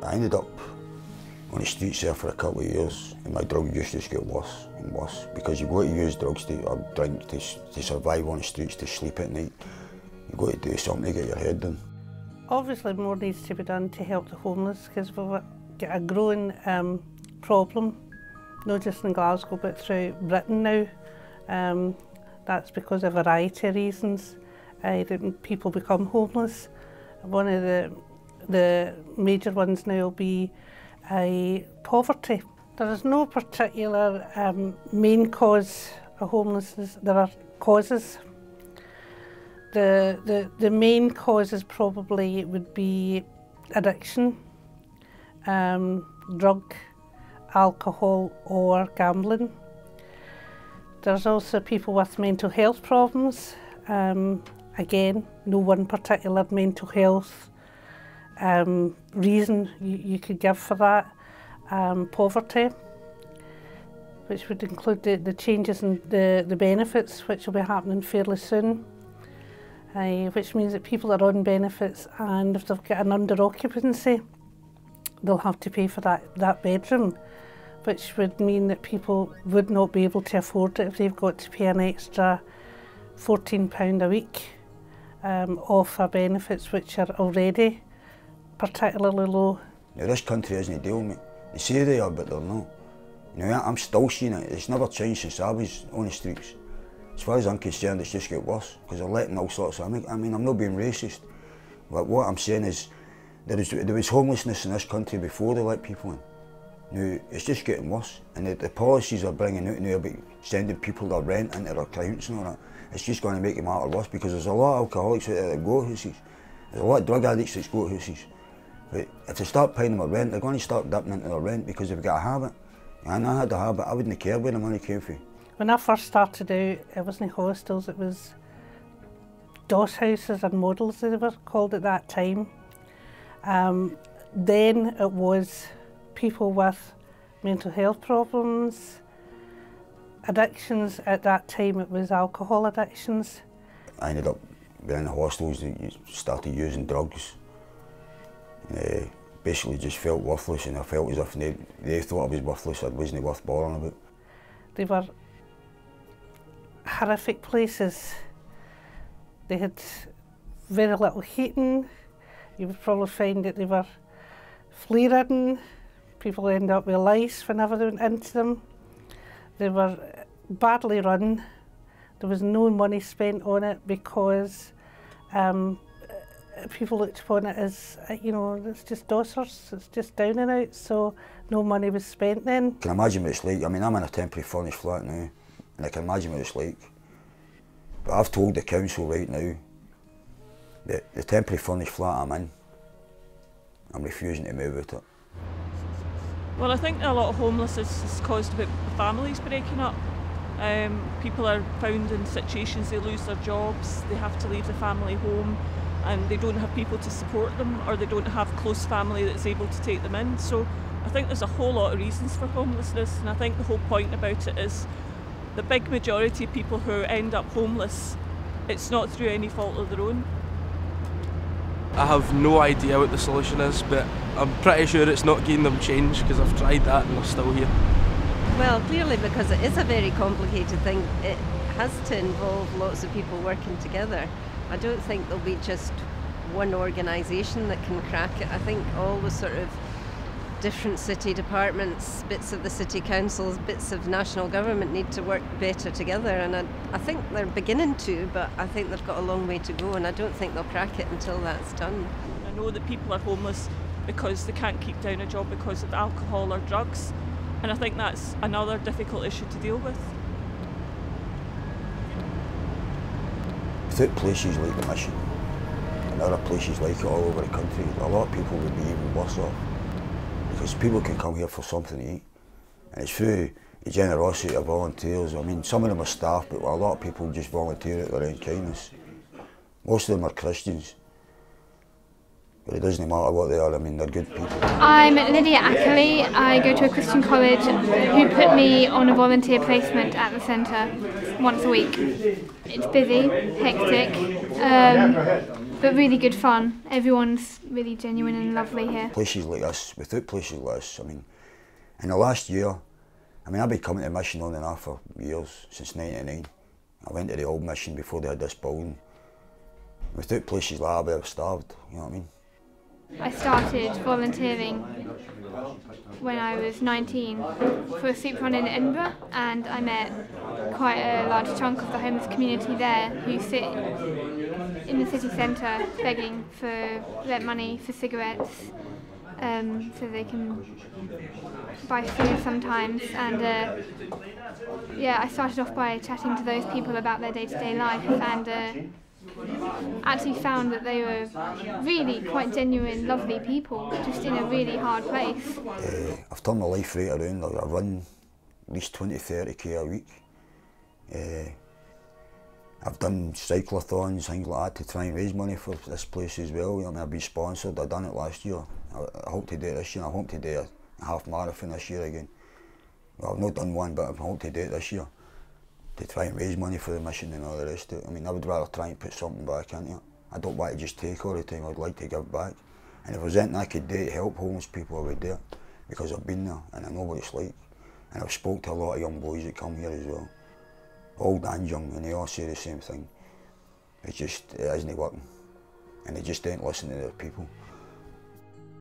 I ended up on the streets there for a couple of years, and my drug use just got worse and worse, because you've got to use drugs or drink to survive on the streets, to sleep at night. You've got to do something to get your head done. Obviously more needs to be done to help the homeless, because we've got a growing problem, not just in Glasgow but throughout Britain now. That's because of a variety of reasons that people become homeless. One of the major ones now will be poverty. There is no particular main cause of homelessness. There are causes. The main causes probably would be addiction, drug, alcohol or gambling. There's also people with mental health problems. Again, no one particular mental health reason you could give for that. Poverty, which would include the changes in the benefits, which will be happening fairly soon, which means that people are on benefits, and if they've got an under-occupancy, they'll have to pay for that bedroom, which would mean that people would not be able to afford it if they've got to pay an extra £14 a week off our benefits, which are already particularly low. Now, this country isn't dealing with it. They say they are, but they're not. You know, I'm still seeing it. It's never changed since I was on the streets. As far as I'm concerned, it's just got worse, because they're letting all sorts of... I mean, I'm not being racist, but what I'm saying is there was homelessness in this country before they let people in. Now, it's just getting worse, and the policies are bringing out now about sending people their rent into their accounts and all that. It's just going to make it matter worse, because there's a lot of alcoholics out there that go houses. There's a lot of drug addicts that go houses. But if they start paying them their rent, they're going to start dipping into their rent because they've got a habit. And I had a habit, I wouldn't care where the money came from. When I first started out, it wasn't hostels, it was doss houses and models, they were called at that time. Then it was people with mental health problems, addictions. At that time it was alcohol addictions. I ended up being in hostels that started using drugs. Basically just felt worthless, and I felt as if they thought I was worthless. I wasn't worth bothering about. They were horrific places. They had very little heating. You would probably find that they were flea-ridden. People ended up with lice whenever they went into them. They were badly run. There was no money spent on it because people looked upon it as, you know, it's just dossers, it's just down and out, so no money was spent then. I can imagine what it's like. I mean, I'm in a temporary furnished flat now, and I can imagine what it's like. But I've told the council right now that the temporary furnished flat I'm in, I'm refusing to move out of it. Well, I think a lot of homelessness is caused by families breaking up. People are found in situations, they lose their jobs, they have to leave the family home, and they don't have people to support them, or they don't have close family that's able to take them in. So I think there's a whole lot of reasons for homelessness, and I think the whole point about it is the big majority of people who end up homeless, it's not through any fault of their own. I have no idea what the solution is, but I'm pretty sure it's not getting them changed, because I've tried that and they're still here. Well, clearly because it is a very complicated thing, it has to involve lots of people working together. I don't think there'll be just one organisation that can crack it. I think all the sort of different city departments, bits of the city councils, bits of national government need to work better together, and I think they're beginning to, but I think they've got a long way to go, and I don't think they'll crack it until that's done. I know that people are homeless because they can't keep down a job because of alcohol or drugs, and I think that's another difficult issue to deal with. Without places like the Mission and other places like it all over the country, a lot of people would be even worse off, because people can come here for something to eat, and it's through the generosity of volunteers. I mean, some of them are staff, but a lot of people just volunteer out their own kindness. Most of them are Christians, But it doesn't matter what they are, I mean, they're good people. I'm Lydia Ackley. I go to a Christian college who put me on a volunteer placement at the centre once a week. It's busy, hectic, but really good fun. Everyone's really genuine and lovely here. Places like this, without places like this, I mean, in the last year, I mean, I've been coming to mission on and off for years, since '99. I went to the old mission before they had this building. Without places like that, I would have starved, you know what I mean? I started volunteering when I was 19 for a soup run in Edinburgh, and I met quite a large chunk of the homeless community there who sit in the city centre begging for rent money for cigarettes, so they can buy food sometimes. And yeah, I started off by chatting to those people about their day-to-day life, and actually found that they were really quite genuine, lovely people, just in a really hard place. I've turned my life right around. I run at least 20-30k a week. I've done cyclothons, things like that, to try and raise money for this place as well. You know, I mean, I've been sponsored. I've done it last year. I hope to do it this year. I hope to do a half marathon this year again. Well, I've not done one, but I hope to do it this year, to try and raise money for the mission and all the rest of it. I mean, I would rather try and put something back into it. I don't want to just take all the time, I'd like to give back. And if there's anything I could do to help homeless people, I would do it, because I've been there and I know what it's like. And I've spoke to a lot of young boys that come here as well, old and young, and they all say the same thing. It isn't working, and they just don't listen to their people.